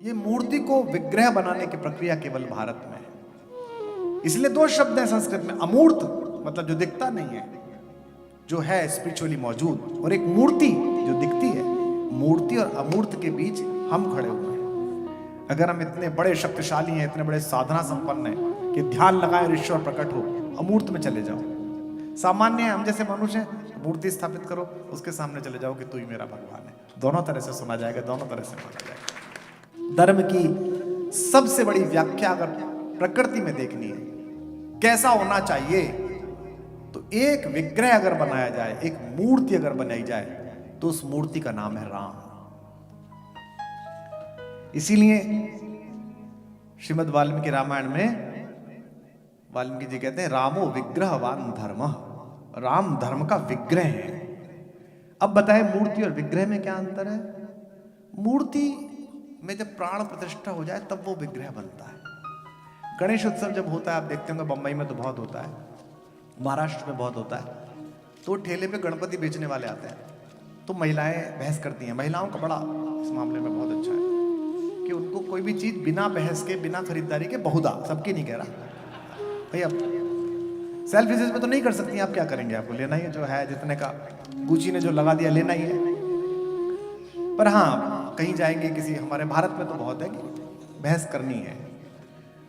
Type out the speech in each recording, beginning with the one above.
ये मूर्ति को विग्रह बनाने की प्रक्रिया केवल भारत में है। इसलिए दो शब्द हैं संस्कृत में, अमूर्त मतलब जो दिखता नहीं है, जो है स्पिरिचुअली मौजूद, और एक मूर्ति जो दिखती है। मूर्ति और अमूर्त के बीच हम खड़े हुए हैं। अगर हम इतने बड़े शक्तिशाली हैं, इतने बड़े साधना संपन्न हैं कि ध्यान लगाए ईश्वर प्रकट हो, अमूर्त में चले जाओ। सामान्य हम जैसे मनुष्य हैं, मूर्ति स्थापित करो, उसके सामने चले जाओ कि तू ही मेरा भगवान है। दोनों तरह से सुना जाएगा, दोनों तरह से माना जाएगा। धर्म की सबसे बड़ी व्याख्या अगर प्रकृति में देखनी है कैसा होना चाहिए, तो एक विग्रह अगर बनाया जाए, एक मूर्ति अगर बनाई जाए, तो उस मूर्ति का नाम है राम। इसीलिए श्रीमद् वाल्मीकि रामायण में वाल्मीकि जी कहते हैं रामो विग्रहवान धर्म, राम धर्म का विग्रह है। अब बताएं मूर्ति और विग्रह में क्या अंतर है। मूर्ति में जब प्राण प्रतिष्ठा हो जाए तब वो विग्रह बनता है। गणेश उत्सव जब होता है, आप देखते होंगे बंबई में तो बहुत होता है, महाराष्ट्र में बहुत होता है, तो ठेले पे गणपति बेचने वाले आते हैं, तो महिलाएं बहस करती हैं। महिलाओं का बड़ा इस मामले में बहुत अच्छा है कि उनको कोई भी चीज बिना बहस के, बिना खरीदारी के, बहुधा, सबकी नहीं कह रहा भाई, अब सेल्फ बिजनेस में तो नहीं कर सकती, आप क्या करेंगे, आपको लेना ही है जो है, जितने का गुची ने जो लगा दिया लेना ही है। पर हाँ, कहीं जाएंगे किसी, हमारे भारत में तो बहुत है कि बहस करनी है।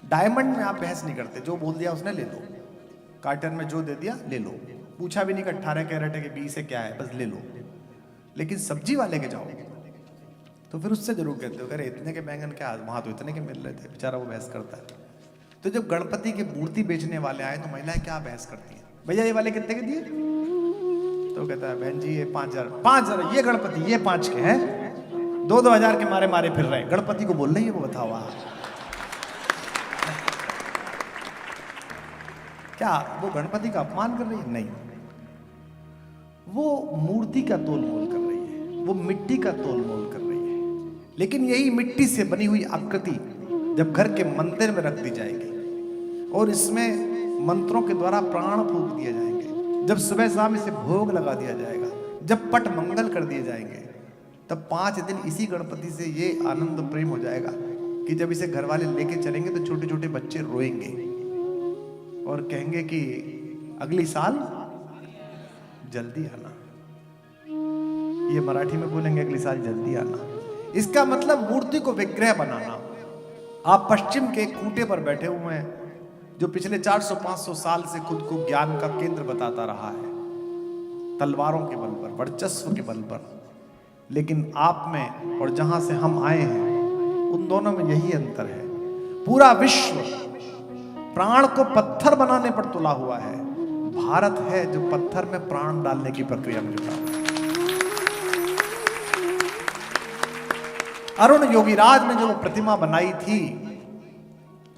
डायमंड में आप बहस नहीं करते, जो बोल दिया उसने ले लो, कार्टन में जो दे दिया ले लो, पूछा भी नहीं कि 18 कैरेट है कि 20 है क्या है, बस ले लो। लेकिन सब्जी वाले के जाओ तो फिर उससे जरूर कहते हो, अरे इतने के बैंगन क्या, वहां तो इतने के मिल रहे थे, बेचारा वो बहस करता है। तो जब गणपति की मूर्ति बेचने वाले आए तो महिलाएं क्या बहस करती हैं, भैया ये वाले कितने के दिए, तो कहता है बहन जी ये 5,000, ये गणपति ये 5 के हैं, 2-2 हजार के मारे मारे फिर रहे, गणपति को बोल रही है वो, बताओ क्या वो गणपति का अपमान कर रही है? नहीं, वो मूर्ति का तोल मोल कर रही है, वो मिट्टी का तोल मोल कर रही है। लेकिन यही मिट्टी से बनी हुई आकृति जब घर के मंदिर में रख दी जाएगी और इसमें मंत्रों के द्वारा प्राण फूंक दिए जाएंगे, जब सुबह शाम इसे भोग लगा दिया जाएगा, जब पट मंगल कर दिए जाएंगे, तब 5 दिन इसी गणपति से ये आनंद प्रेम हो जाएगा कि जब इसे घर वाले लेके चलेंगे तो छोटे छोटे बच्चे रोएंगे और कहेंगे कि अगली साल जल्दी आना। ये मराठी में बोलेंगे अगली साल जल्दी आना। इसका मतलब मूर्ति को विग्रह बनाना। आप पश्चिम के खूंटे पर बैठे हुए हैं जो पिछले 400-500 साल से खुद को ज्ञान का केंद्र बताता रहा है, तलवारों के बल पर, वर्चस्व के बल पर। लेकिन आप में और जहां से हम आए हैं उन दोनों में यही अंतर है। पूरा विश्व प्राण को पत्थर बनाने पर तुला हुआ है, भारत है जो पत्थर में प्राण डालने की प्रक्रिया में जुटा है। अरुण योगीराज ने जो प्रतिमा बनाई थी,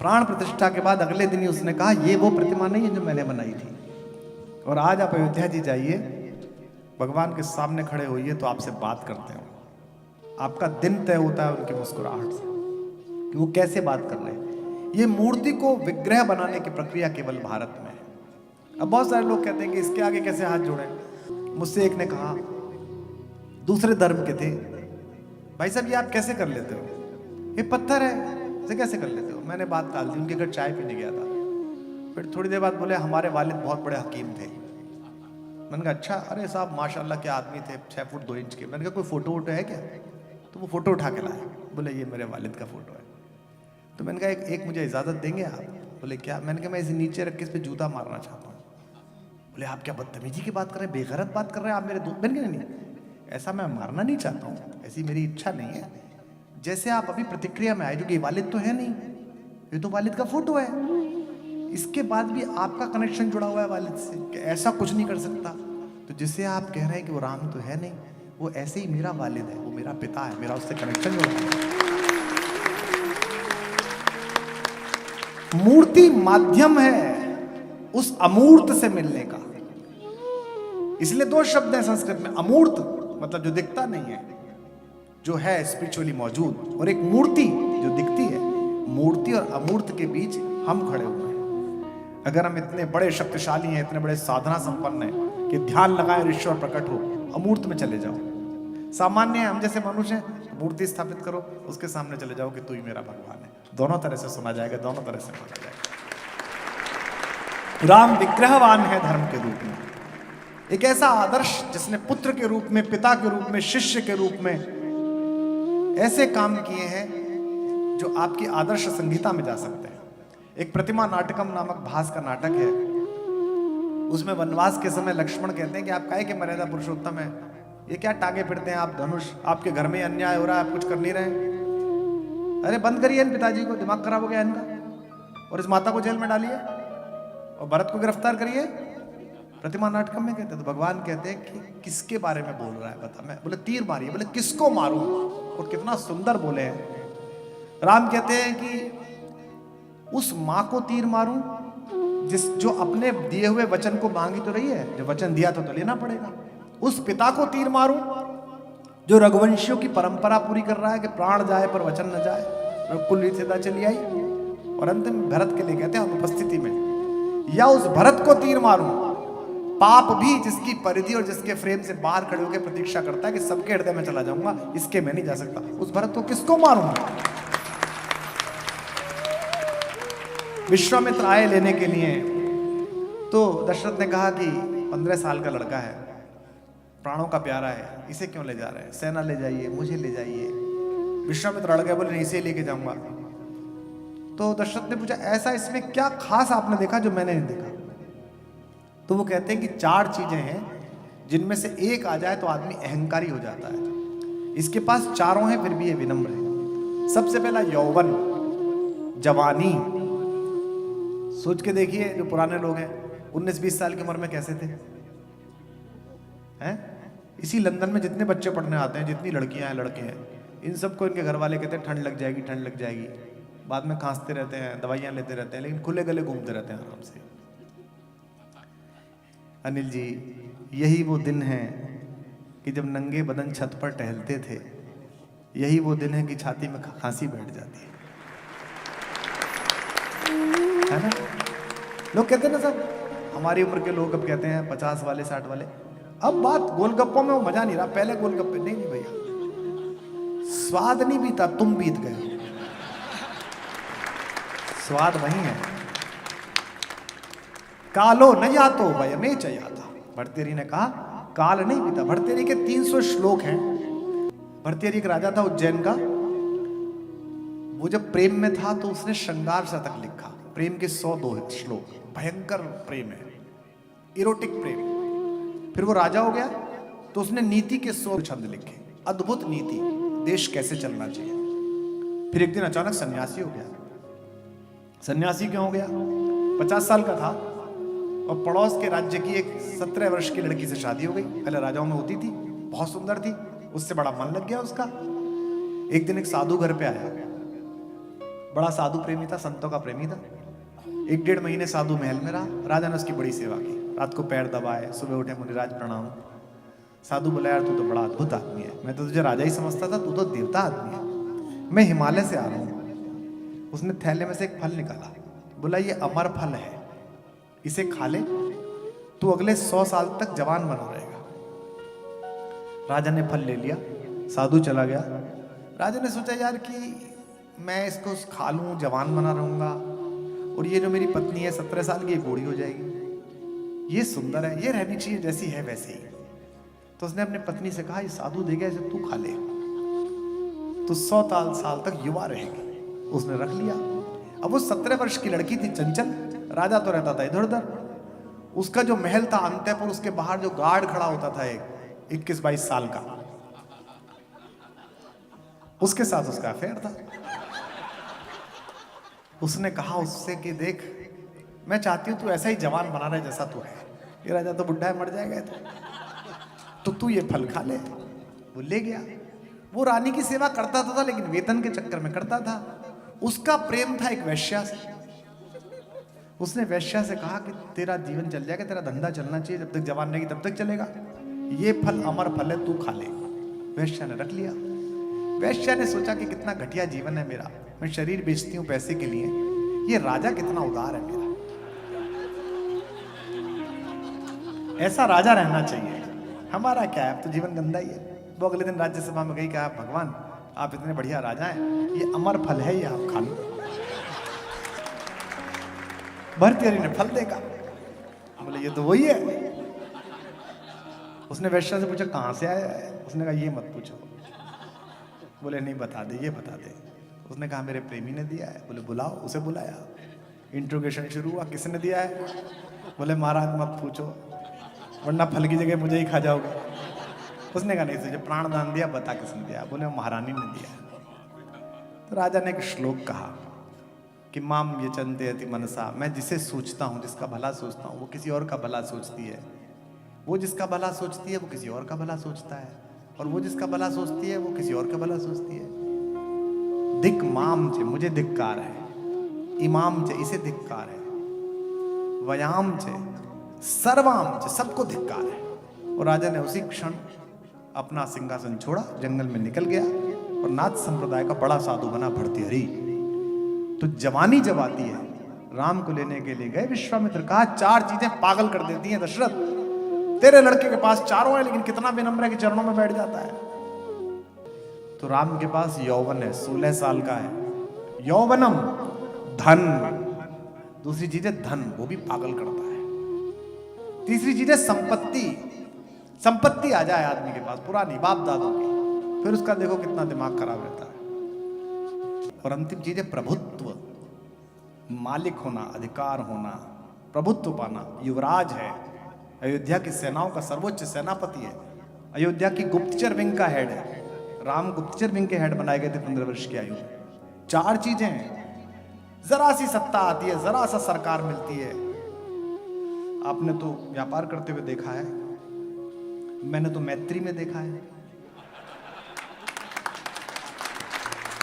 प्राण प्रतिष्ठा के बाद अगले दिन ही उसने कहा ये वो प्रतिमा नहीं है जो मैंने बनाई थी। और आज आप अयोध्या जी जाइए, भगवान के सामने खड़े होइए तो आपसे बात करते हो, आपका दिन तय होता है उनकी मुस्कुराहट से कि वो कैसे बात कर रहे हैं। ये मूर्ति को विग्रह बनाने की प्रक्रिया केवल भारत में है। अब बहुत सारे लोग कहते हैं कि इसके आगे कैसे हाथ जोड़े। मुझसे एक ने कहा, दूसरे धर्म के थे, भाई साहब ये आप कैसे कर लेते हो, ये पत्थर है, इसे कैसे कर लेते हो। मैंने बात टाल दी, उनके घर चाय पीने गया था। फिर थोड़ी देर बाद बोले हमारे वालिद बहुत बड़े हकीम थे। मैंने कहा अच्छा, अरे साहब माशाल्लाह के आदमी थे, 6 फुट 2 इंच के। मैंने कहा कोई फोटो वोटो है क्या, तो वो फोटो उठा के लाए, बोले ये मेरे वालिद का फोटो है। तो मैंने कहा एक मुझे इजाजत देंगे आप, बोले क्या। मैंने कहा मैं इसे नीचे रख के इस पे जूता मारना चाहता हूँ। बोले आप क्या बदतमीजी की बात कर रहे हैं, बेगैरत बात कर रहे हैं आप मेरे दोस्त। मैंने कहा नहीं, ऐसा मैं मारना नहीं चाहता हूँ, ऐसी मेरी इच्छा नहीं है। जैसे आप अभी प्रतिक्रिया में आए जो कि वालिद तो है नहीं, ये तो वालिद का फोटो है, इसके बाद भी आपका कनेक्शन जुड़ा हुआ है वालिद से कि ऐसा कुछ नहीं कर सकता। तो जिसे आप कह रहे हैं कि वो राम तो है नहीं, वो ऐसे ही मेरा वालिद है, वो मेरा पिता है, मेरा उससे कनेक्शन जुड़ा है। मूर्ति माध्यम है उस अमूर्त से मिलने का। इसलिए दो शब्द हैं संस्कृत में, अमूर्त मतलब जो दिखता नहीं है, जो है स्पिरिचुअली मौजूद, और एक मूर्ति जो दिखती है। मूर्ति और अमूर्त के बीच हम खड़े हुए हैं। अगर हम इतने बड़े शक्तिशाली हैं, इतने बड़े साधना संपन्न हैं कि ध्यान लगाए ईश्वर प्रकट हो, अमूर्त में चले जाओ। सामान्य हम जैसे मनुष्य हैं, मूर्ति स्थापित करो, उसके सामने चले जाओ कि तू ही मेरा भगवान है। दोनों तरह से सुना जाएगा, दोनों तरह से माना जाएगा। राम विग्रहवान है धर्म के रूप में, एक ऐसा आदर्श जिसने पुत्र के रूप में, पिता के रूप में, शिष्य के रूप में ऐसे काम किए हैं जो आपकी आदर्श संहिता में जा सकते हैं। एक प्रतिमा नाटकम नामक भास का नाटक है, उसमें वनवास के समय लक्ष्मण कहते हैं कि आप काहे के मर्यादा पुरुषोत्तम है, ये क्या टांगे फिरते हैं आप धनुष, आपके घर में अन्याय हो रहा है, आप कुछ कर नहीं रहे। अरे बंद करिए इन पिताजी को, दिमाग खराब हो गया इनका, और इस माता को जेल में डालिए और भरत को गिरफ्तार करिए। प्रतिमा नाटकम में कहते हैं, तो भगवान कहते हैं कि किसके बारे में बोल रहा है बता। मैं बोले तीर मारिए, बोले किसको मारूं, और कितना सुंदर बोले हैं। राम कहते हैं कि उस मां को तीर मारूं जो अपने दिए हुए वचन को मांगी तो रही है, जो वचन दिया तो लेना पड़ेगा। उस पिता को तीर मारूं जो रघुवंशियों की परंपरा पूरी कर रहा है कि प्राण जाए पर वचन न जाए, कुल रीतिदा चली आई, और अंतिम भरत के लिए कहते हैं अनुपस्थिति में, या उस भरत को तीर मारूं, पाप भी जिसकी परिधि और जिसके फ्रेम से बाहर खड़े होकर प्रतीक्षा करता है कि सबके हृदय में चला जाऊंगा, इसके मैं नहीं जा सकता, उस भरत को किसको मारूंगा। विश्वामित्र आए लेने के लिए, तो दशरथ ने कहा कि 15 साल का लड़का है, प्राणों का प्यारा है, इसे क्यों ले जा रहे हैं, सेना ले जाइए, मुझे ले जाइए। विश्वामित्र अड़ गए, बोले नहीं इसे लेके जाऊंगा। तो दशरथ ने पूछा ऐसा इसमें क्या खास आपने देखा जो मैंने नहीं देखा। तो वो कहते हैं कि 4 चीजें हैं जिनमें से एक आ जाए तो आदमी अहंकारी हो जाता है। इसके पास चारों हैं फिर भी ये विनम्र है। सबसे पहला यौवन, जवानी। सोच के देखिए जो पुराने लोग हैं 19-20 साल की उम्र में कैसे थे, हैं? इसी लंदन में जितने बच्चे पढ़ने आते हैं, जितनी लड़कियां हैं लड़के हैं, इन सबको इनके घर वाले कहते हैं ठंड लग जाएगी, ठंड लग जाएगी। बाद में खांसते रहते हैं, दवाइयां लेते रहते हैं, लेकिन खुले गले घूमते रहते हैं आराम से। अनिल जी, यही वो दिन है कि जब नंगे बदन छत पर टहलते थे, यही वो दिन है कि छाती में खांसी बैठ जाती है ना। लोग कहते हैं ना सब, हमारी उम्र के लोग अब कहते हैं 50 वाले 60 वाले, अब बात गोलगप्पों में वो मजा नहीं रहा, पहले गोलगप्पे नहीं भैया, स्वाद नहीं बीता, तुम बीत गए, स्वाद वही है। कालो न जातो वयमे च याता, भर्तृहरि ने कहा काल नहीं बीता। भर्तृहरि के 300 श्लोक हैं। भर्तृहरि एक राजा था उज्जैन का, वो जब प्रेम में था तो उसने श्रृंगार शतक लिखा, प्रेम के 102 श्लोक, भयंकर प्रेम है, इरोटिक प्रेम। फिर वो राजा हो गया तो उसने नीति के 100 छंद लिखे, अद्भुत नीति, देश कैसे चलना चाहिए। फिर एक दिन अचानक सन्यासी हो गया। सन्यासी क्यों हो गया? 50 साल का था और पड़ोस के राज्य की एक 17 वर्ष की लड़की से शादी हो गई। पहले राजाओं में होती थी, बहुत सुंदर थी, उससे बड़ा मन लग गया उसका। एक दिन एक साधु घर पे आया, बड़ा साधु प्रेमी था, संतों का प्रेमी था। 1-1.5 महीने साधु महल में रहा। राजा ने उसकी बड़ी सेवा की, रात को पैर दबाए, सुबह उठे मुनिराज प्रणाम। साधु बोला यार तू तो बड़ा अद्भुत आदमी है, मैं तो तुझे राजा ही समझता था, तू तो देवता आदमी है, मैं हिमालय से आ रहा हूँ। उसने थैले में से एक फल निकाला, बोला ये अमर फल है, इसे खा ले, तू अगले 100 साल तक जवान बना रहेगा। राजा ने फल ले लिया, साधु चला गया। राजा ने सोचा यार कि मैं इसको खा लूं, जवान बना रहूंगा, और ये जो मेरी पत्नी है 17 साल की, ये बूढ़ी हो जाएगी, ये सुंदर है, ये रहनी चाहिए जैसी है वैसे ही। तो उसने अपनी पत्नी से कहा ये साधु दे गया, इसे तू खा ले, तो 100 साल तक युवा रहेगी। उसने रख लिया। अब वो 17 वर्ष की लड़की थी, चंचल। राजा तो रहता था इधर उधर। उसका जो महल था अंतःपुर, उसके बाहर जो गार्ड खड़ा होता था एक 21-22 साल का, उसके साथ उसका अफेयर था। उसने कहा उससे कि देख मैं चाहती हूं तू ऐसा ही जवान बना रहे जैसा तू है, ये राजा तो बुढ़ा है, मर जाएगा तो तू ये फल खा ले। वो ले गया। वो रानी की सेवा करता था लेकिन वेतन के चक्कर में करता था। उसका प्रेम था एक वैश्या से। उसने वैश्या से कहा कि तेरा जीवन चल जाएगा, तेरा धंधा चलना चाहिए, जब तक जवान रहेगी तब तक चलेगा, ये फल अमर फल है, तू खा ले। वैश्या ने रख लिया। वैश्या ने सोचा कि कितना घटिया जीवन है मेरा, मैं शरीर बेचती हूँ पैसे के लिए, ये राजा कितना उदार है मेरा, ऐसा राजा रहना चाहिए। हमारा क्या है, अब तो जीवन गंदा ही है। वो अगले दिन राज्यसभा में गई, कहा भगवान आप इतने बढ़िया राजा हैं, ये अमर फल है, ये आप खा लो। भर्तृहरि ने फल देखा, बोले ये तो वही है। उसने वैश्या से पूछा कहाँ से आया है? उसने कहा ये मत पूछो। बोले नहीं बता दे, ये बता दे। उसने कहा मेरे प्रेमी ने दिया है। बोले बुलाओ। उसे बुलाया, इंट्रोगेशन शुरू हुआ, किसने दिया है? बोले महाराज मत पूछो वरना फल की जगह मुझे ही खा जाओगे। उसने कहा नहीं, तुझे प्राण दान दिया, बता किसने दिया? बोले महारानी ने दिया। तो राजा ने एक श्लोक कहा कि माम यचन्ते अति मनसा, मैं जिसे सोचता हूँ, जिसका भला सोचता हूँ, वो किसी और का भला सोचती है। वो जिसका भला सोचती है वो किसी और का भला सोचता है, और वो जिसका भला सोचती है वो किसी और का भला सोचती है। दिक माम चे, मुझे धिक्कार है। इमाम चे, इसे धिक्कार है। वयाम चे, सर्वाम चे, सबको धिक्कार है। और राजा ने उसी क्षण अपना सिंहासन छोड़ा, जंगल में निकल गया और नाथ संप्रदाय का बड़ा साधु बना भर्तृहरि। तो जवानी जब आती है, राम को लेने के लिए गए विश्वामित्र। कहा चार चीजें पागल कर देती हैं दशरथ, तेरे लड़के के पास चारों है, लेकिन कितना विनम्र है कि चरणों में बैठ जाता है। तो राम के पास यौवन है, 16 साल का है। यौवनम, धन। दूसरी चीज है धन, वो भी पागल करता है। तीसरी चीज है संपत्ति। संपत्ति आ जाए आदमी के पास, पुरानी बाप दादों की, फिर उसका देखो कितना दिमाग खराब रहता है। और अंतिम चीज है प्रभुत्व, मालिक होना, अधिकार होना, प्रभुत्व पाना। युवराज है, अयोध्या की सेनाओं का सर्वोच्च सेनापति है, अयोध्या की गुप्तचर विंग का हेड है। राम गुप्तचर विंग के हेड बनाए गए थे 15 वर्ष की आयु में। चार चीजें हैं। जरा सी सत्ता आती है, जरा सा सरकार मिलती है। आपने तो व्यापार करते हुए देखा है, मैंने तो मैत्री में देखा है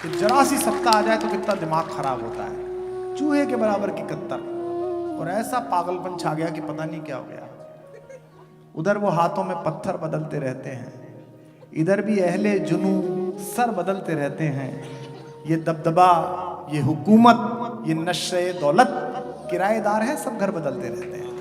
कि जरा सी सत्ता आ जाए तो कितना दिमाग खराब होता है, चूहे के बराबर की कत्तर। और ऐसा पागलपन छा गया कि पता नहीं क्या हो गया। उधर वो हाथों में पत्थर बदलते रहते हैं, इधर भी अहले जुनू सर बदलते रहते हैं। ये दबदबा, ये हुकूमत, ये नशे दौलत, किराएदार हैं, सब घर बदलते रहते हैं।